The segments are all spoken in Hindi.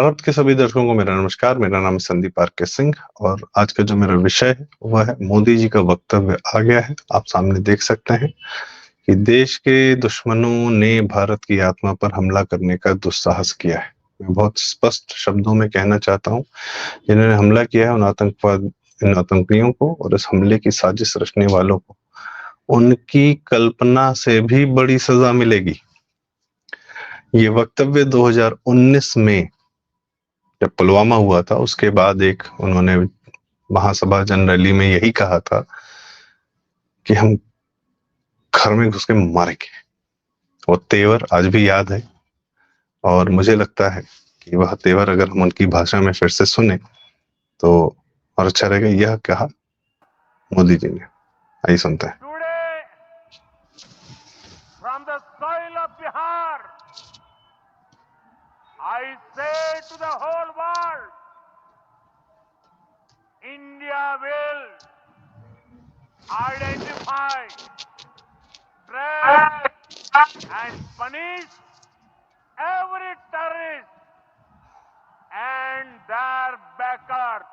प्रारब्ध के सभी दर्शकों को मेरा नमस्कार। मेरा नाम है संदीप आर के सिंह और आज का जो मेरा विषय है वह है मोदी जी का वक्तव्य आ गया है। आप सामने देख सकते हैं कि देश के दुश्मनों ने भारत की आत्मा पर हमला करने का दुस्साहस किया है। मैं बहुत स्पष्ट शब्दों में कहना चाहता हूँ, जिन्होंने हमला किया है इन आतंकियों को और इस हमले की साजिश रचने वालों को उनकी कल्पना से भी बड़ी सजा मिलेगी। ये वक्तव्य 2019 में जब पुलवामा हुआ था उसके बाद एक उन्होंने महासभा जन रैली में यही कहा था कि हम घर में घुस के मारेंगे। वो तेवर आज भी याद है और मुझे लगता है कि वह तेवर अगर हम उनकी भाषा में फिर से सुने तो और अच्छा रहेगा। यह कहा मोदी जी ने, आइए सुनते हैं। From the soil of Bihar, I say to the whole world, India will identify, track and punish every terrorist and their backers.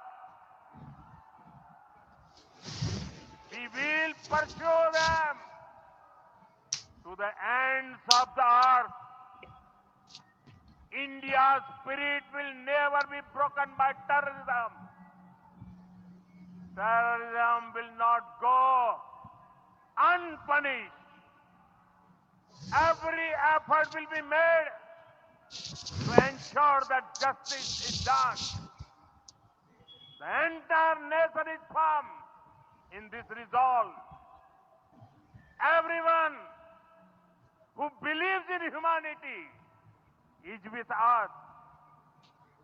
We will pursue them to the ends of the earth. India's spirit will never be broken by terrorism. Terrorism will not go unpunished. Every effort will be made to ensure that justice is done. The entire nation is firm in this resolve. Everyone who believes in humanity is with us.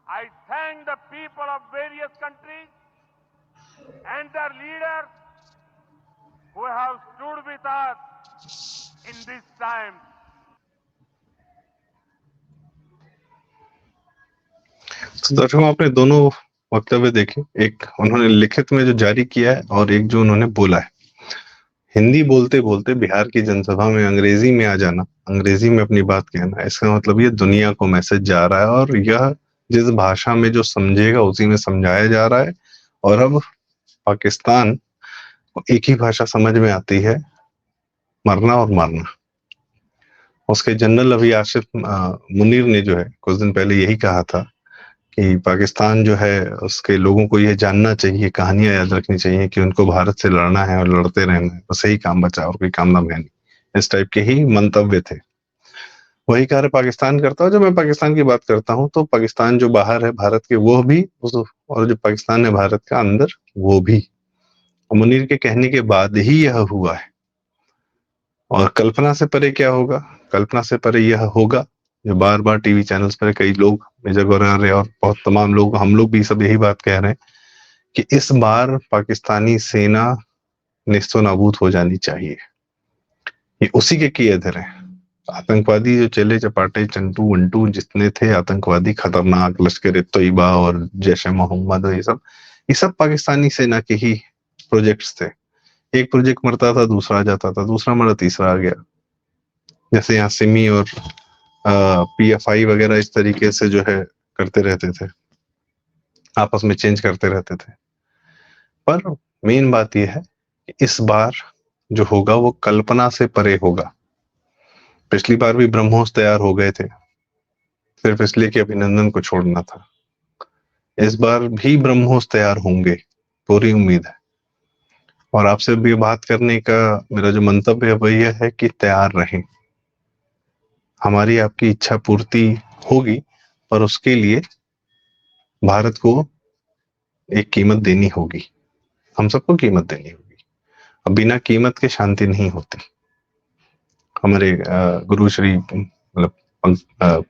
I thank the people of various countries and their leaders who have stood with us in this time. तो दर्शकों, आपने दोनों वक्तव्य देखे, एक उन्होंने लिखित में जो जारी किया है और एक जो उन्होंने बोला है। हिंदी बोलते बोलते बिहार की जनसभा में अंग्रेजी में आ जाना, अंग्रेजी में अपनी बात कहना, इसका मतलब ये दुनिया को मैसेज जा रहा है और यह जिस भाषा में जो समझेगा उसी में समझाया जा रहा है। और अब पाकिस्तान को एक ही भाषा समझ में आती है, मरना और मारना। उसके जनरल अभी आसिफ मुनीर ने जो है कुछ दिन पहले यही कहा था कि पाकिस्तान जो है उसके लोगों को यह जानना चाहिए, कहानियां याद रखनी चाहिए कि उनको भारत से लड़ना है और लड़ते रहना है, बस यही काम बचा और कोई काम नाम है नहीं। इस टाइप के ही मंतव्य थे। वही कार्य पाकिस्तान करता है। जब मैं पाकिस्तान की बात करता हूं तो पाकिस्तान जो बाहर है भारत के वो भी, और जो पाकिस्तान है भारत का अंदर वो भी। मुनीर के कहने के बाद ही यह हुआ है। और कल्पना से परे क्या होगा? कल्पना से परे यह होगा जो बार बार टीवी चैनल्स पर कई लोग, मेजर गौरव और बहुत तमाम लोग, हम लोग भी सब यही बात कह रहे हैं कि इस बार पाकिस्तानी सेना नेस्तो नाबूद हो जानी चाहिए। ये उसी के किए धरे हैं। आतंकवादी जो चले चपाटे चंटू वंटू जितने थे आतंकवादी खतरनाक, लश्कर तैयबा और जैश ए मोहम्मद, ये सब पाकिस्तानी सेना के ही प्रोजेक्ट्स थे। एक प्रोजेक्ट मरता था, दूसरा आ जाता था, दूसरा मरा, तीसरा आ गया। जैसे यहाँ सिमी और PFI वगैरह इस तरीके से जो है करते रहते थे, आपस में चेंज करते रहते थे। पर मेन बात यह है कि इस बार जो होगा वो कल्पना से परे होगा। पिछली बार भी ब्रह्मोस तैयार हो गए थे, सिर्फ इसलिए कि अभिनंदन को छोड़ना था। इस बार भी ब्रह्मोस तैयार होंगे, पूरी उम्मीद है। और आपसे भी बात करने का मेरा जो मंतव्य है वह यह है कि तैयार रहें। हमारी आपकी इच्छा पूर्ति होगी, पर उसके लिए भारत को एक कीमत देनी होगी, हम सबको कीमत देनी होगी। अब बिना कीमत के शांति नहीं होती। हमारे गुरु श्री मतलब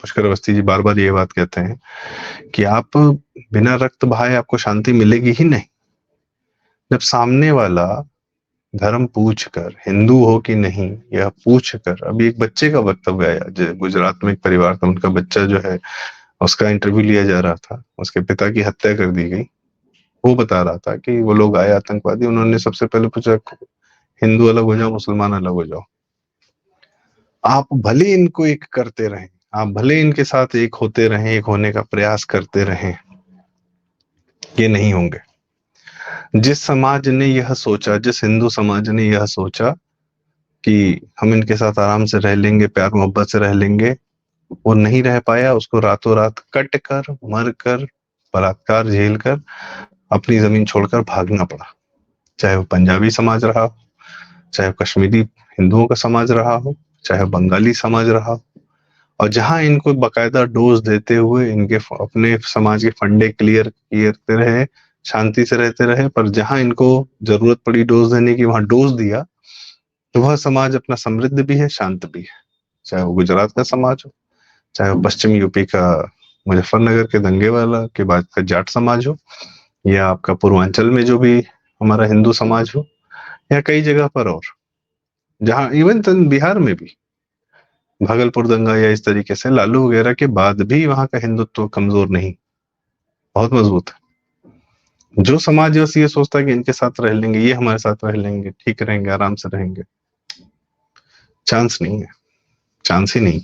पुष्कर अवस्थी जी बार बार ये बात कहते हैं कि आप बिना रक्त बहाए आपको शांति मिलेगी ही नहीं। जब सामने वाला धर्म पूछकर, हिंदू हो कि नहीं यह पूछकर, अभी एक बच्चे का वक्तव्य आया, गुजरात में एक परिवार था, उनका बच्चा जो है उसका इंटरव्यू लिया जा रहा था, उसके पिता की हत्या कर दी गई। वो बता रहा था कि वो लोग आए आतंकवादी, उन्होंने सबसे पहले पूछा हिंदू अलग हो जाओ, मुसलमान अलग हो जाओ। आप भले इनको एक करते रहें, आप भले इनके साथ एक होते रहें, एक होने का प्रयास करते रहें, ये नहीं होंगे। जिस समाज ने यह सोचा, जिस हिंदू समाज ने यह सोचा कि हम इनके साथ आराम से रह लेंगे, प्यार मोहब्बत से रह लेंगे, वो नहीं रह पाया। उसको रातों रात कट कर, मर कर, बलात्कार झेल कर अपनी जमीन छोड़कर भागना पड़ा। चाहे वो पंजाबी समाज रहा हो, चाहे वो कश्मीरी हिंदुओं का समाज रहा हो, चाहे वो बंगाली समाज रहा हो। और जहां इनको बकायदा डोज देते हुए इनके अपने समाज के फंडे क्लियर करते रहे, शांति से रहते रहे, पर जहां इनको जरूरत पड़ी डोज देने की, वहां डोज दिया, तो वह समाज अपना समृद्ध भी है, शांत भी है। चाहे वो गुजरात का समाज हो, चाहे वो पश्चिम यूपी का मुजफ्फरनगर के दंगे वाला के बाद का जाट समाज हो, या आपका पूर्वांचल में जो भी हमारा हिंदू समाज हो, या कई जगह पर और जहां इवन बिहार में भी भागलपुर दंगा या इस तरीके से लालू वगैरह के बाद भी वहां का हिंदुत्व कमजोर नहीं, बहुत मजबूत है। जो समाज बस ये सोचता है कि इनके साथ रह लेंगे, ये हमारे साथ रह लेंगे, ठीक रहेंगे, आराम से रहेंगे, चांस नहीं है, चांस ही नहीं।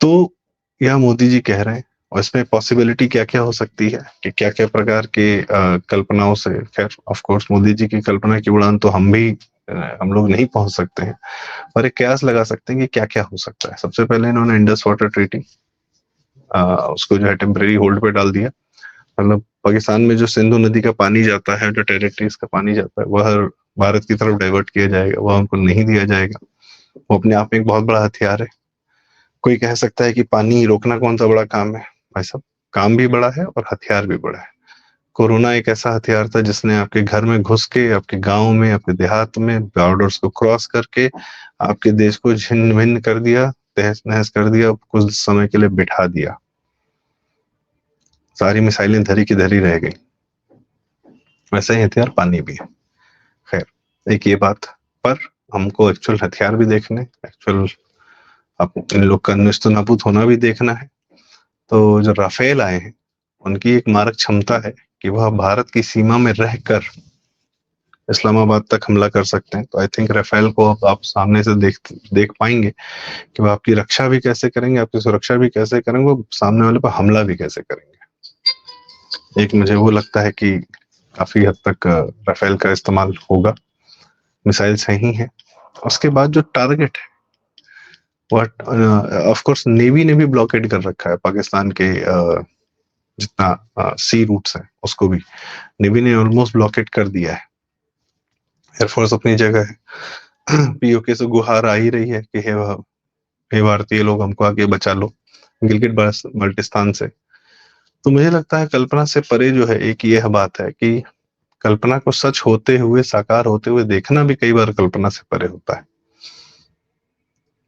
तो यह मोदी जी कह रहे हैं, और इसमें पॉसिबिलिटी क्या क्या हो सकती है कि क्या क्या प्रकार के कल्पनाओं से, खैर ऑफ कोर्स मोदी जी की कल्पना की उड़ान तो हम लोग नहीं पहुंच सकते हैं, पर एक कयास लगा सकते हैं कि क्या क्या हो सकता है। सबसे पहले इन्होंने इंडस वाटर ट्रीटी, उसको जो है टेम्परेरी होल्ड पे डाल दिया। मतलब पाकिस्तान में जो सिंधु नदी का पानी जाता है, जो टेरिटरीज का पानी जाता है, वह भारत की तरफ डाइवर्ट किया जाएगा, वह उनको नहीं दिया जाएगा। वो अपने आप में एक बहुत बड़ा हथियार है। कोई कह सकता है कि पानी रोकना कौन सा बड़ा काम है। भाई साहब, काम भी बड़ा है और हथियार भी बड़ा है। कोरोना एक ऐसा हथियार था जिसने आपके घर में घुस के, आपके गांव में, आपके देहात में, बॉर्डर्स को क्रॉस करके आपके देश को छिन्न भिन्न कर दिया, तहस नहस कर दिया, कुछ समय के लिए बिठा दिया। सारी मिसाइलें धरी की धरी रह गई। वैसा ही हथियार पानी भी है। खैर, एक ये बात, पर हमको एक्चुअल हथियार भी देखने, एक्चुअल इन लोग का निस्त नाबूद होना भी देखना है। तो जो राफेल आए हैं, उनकी एक मारक क्षमता है कि वह भारत की सीमा में रहकर इस्लामाबाद तक हमला कर सकते हैं। तो आई थिंक राफेल को अब आप सामने से देख पाएंगे कि वो आपकी रक्षा भी कैसे करेंगे, आपकी सुरक्षा भी कैसे करेंगे, वो सामने वाले पर हमला भी कैसे करेंगे। एक मुझे वो लगता है कि काफी हद तक राफेल का इस्तेमाल होगा। मिसाइल सही है। उसके बाद जो टारगेट है, ऑफ कोर्स नेवी ने भी ब्लॉकेड कर रखा है पाकिस्तान के जितना सी रूट्स है, उसको भी नेवी ने ऑलमोस्ट ब्लॉकेड कर दिया है। एयरफोर्स अपनी जगह है। पीओके से गुहार आ ही रही है कि हे भारतीय लोग, हमको आके बचा लो गिलगिट बाल्टिस्तान से। तो मुझे लगता है कल्पना से परे जो है, एक यह बात है कि कल्पना को सच होते हुए, साकार होते हुए देखना भी कई बार कल्पना से परे होता है।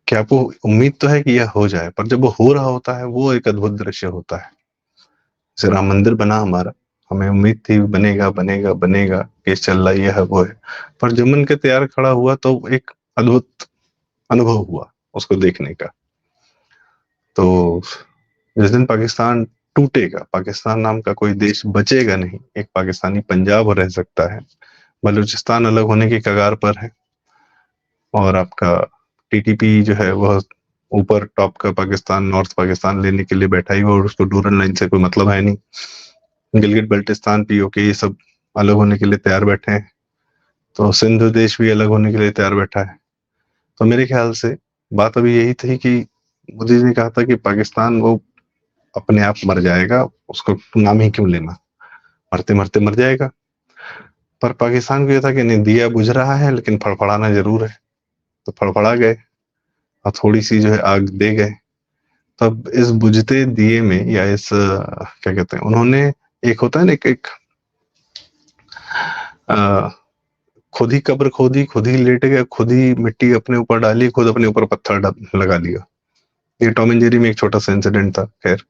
कि आपको उम्मीद तो है कि यह हो जाए, पर जब वो हो रहा होता है, वो एक अद्भुत दृश्य होता है। जैसे राम मंदिर बना हमारा, हमें उम्मीद थी बनेगा बनेगा बनेगा, केस चल रहा है, वो है, पर जब मन के तैयार खड़ा हुआ तो एक अद्भुत अनुभव हुआ उसको देखने का। तो जिस दिन पाकिस्तान टूटेगा, पाकिस्तान नाम का कोई देश बचेगा नहीं, एक पाकिस्तानी पंजाब रह सकता है, बलूचिस्तान अलग होने की कगार पर है, और आपका टीटीपी जो है वह ऊपर टॉप का पाकिस्तान, नॉर्थ पाकिस्तान लेने के लिए बैठा ही हुआ, और उसको डूरन लाइन से कोई मतलब है नहीं। गिलगिट बल्टिस्तान, पीओके, ये सब अलग होने के लिए तैयार बैठे हैं। तो सिंधु देश भी अलग होने के लिए तैयार बैठा है। तो मेरे ख्याल से बात अभी यही थी कि मोदी जी ने कहा था कि पाकिस्तान वो अपने आप मर जाएगा, उसको नाम ही क्यों लेना, मरते मरते मर जाएगा। पर पाकिस्तान को यह था कि नहीं, दिया बुझ रहा है लेकिन फड़फड़ाना जरूर है। तो फड़फड़ा गए और थोड़ी सी जो है आग दे गए। तब इस बुझते दिए में, या इस क्या कहते हैं उन्होंने, एक होता है ना, एक आ, खुद ही कब्र खोदी, खुद ही लेट गए, खुद ही मिट्टी अपने ऊपर डाली, खुद अपने ऊपर पत्थर लगा लिया। ये टॉम एंड जेरी में एक छोटा सा इंसिडेंट था। खैर,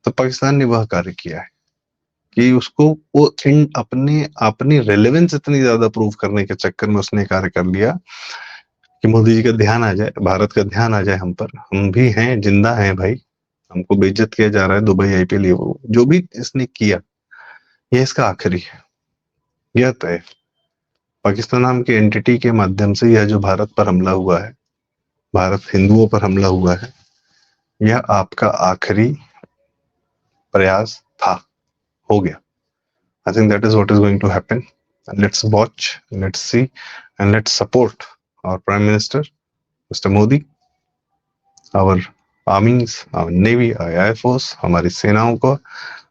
तो पाकिस्तान ने वह कार्य किया है कि उसको वो अपने अपनी रेलेवेंस इतनी ज्यादा प्रूव करने के चक्कर में उसने कार्य कर लिया कि मोदी जी का ध्यान आ जाए, भारत का ध्यान आ जाए हम पर, हम भी हैं, जिंदा हैं भाई, हमको बेइज्जत किया जा रहा है, दुबई आईपीएल, ये वो जो भी इसने किया, ये इसका आखिरी है। यह तय पाकिस्तान नाम के एंटिटी के माध्यम से यह जो भारत पर हमला हुआ है, भारत हिंदुओं पर हमला हुआ है, यह आपका आखिरी प्रयास था, हो गया। I think that is what is going to happen. And let's watch, let's see, and let's support our Prime Minister, Mr. Modi, our armies, our Navy, our Air Force, हमारी सेनाओं को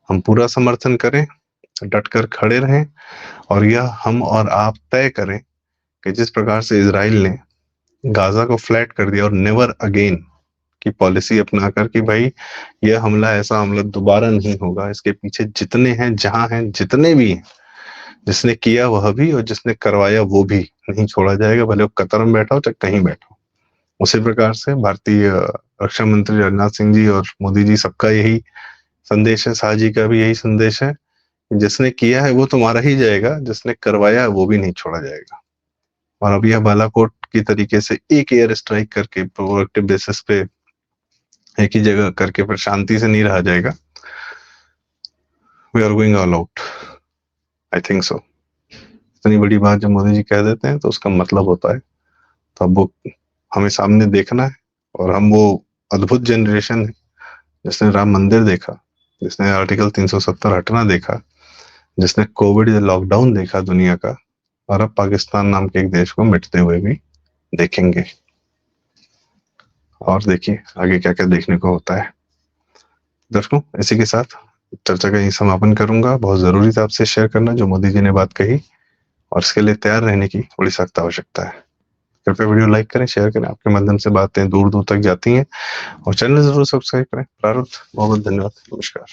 हम पूरा समर्थन करें, डटकर खड़े रहें, और यह हम और आप तय करें कि जिस प्रकार से इजराइल ने गाजा को फ्लैट कर दिया और नेवर अगेन की पॉलिसी अपनाकर कि भाई यह हमला, ऐसा हमला दोबारा नहीं होगा, इसके पीछे जितने हैं, जहां हैं, जितने भी हैं, जिसने किया वह भी और जिसने करवाया वो भी नहीं छोड़ा जाएगा, भले वो कतर में बैठा हो चाहे कहीं बैठा हो। उसी प्रकार से भारतीय रक्षा मंत्री राजनाथ सिंह जी और मोदी जी, सबका यही संदेश है, शाह जी का भी यही संदेश है, जिसने किया है वो तो मारा ही जाएगा, जिसने करवाया है वो भी नहीं छोड़ा जाएगा। और अब यह बालाकोट की तरीके से एक एयर स्ट्राइक करके प्रोएक्टिव बेसिस पे एक ही जगह करके फिर शांति से नहीं रहा जाएगा। We are going all out, I think so. इतनी बड़ी बात जब मोदी जी कह देते हैं तो उसका मतलब होता है। तो अब वो हमें सामने देखना है, और हम वो अद्भुत जनरेशन है जिसने राम मंदिर देखा, जिसने आर्टिकल 370 हटना देखा, जिसने कोविड लॉकडाउन देखा दुनिया का, और अब पाकिस्तान नाम के एक देश को मिटते हुए भी देखेंगे। और देखिए आगे क्या क्या देखने को होता है। दर्शकों, इसी के साथ चर्चा का यही समापन करूंगा। बहुत जरूरी था आपसे शेयर करना जो मोदी जी ने बात कही, और इसके लिए तैयार रहने की बड़ी सख्त आवश्यकता है। कृपया वीडियो लाइक करें, शेयर करें, आपके माध्यम से बातें दूर दूर तक जाती हैं, और चैनल जरूर सब्सक्राइब करें। प्रारूप, बहुत बहुत धन्यवाद, नमस्कार।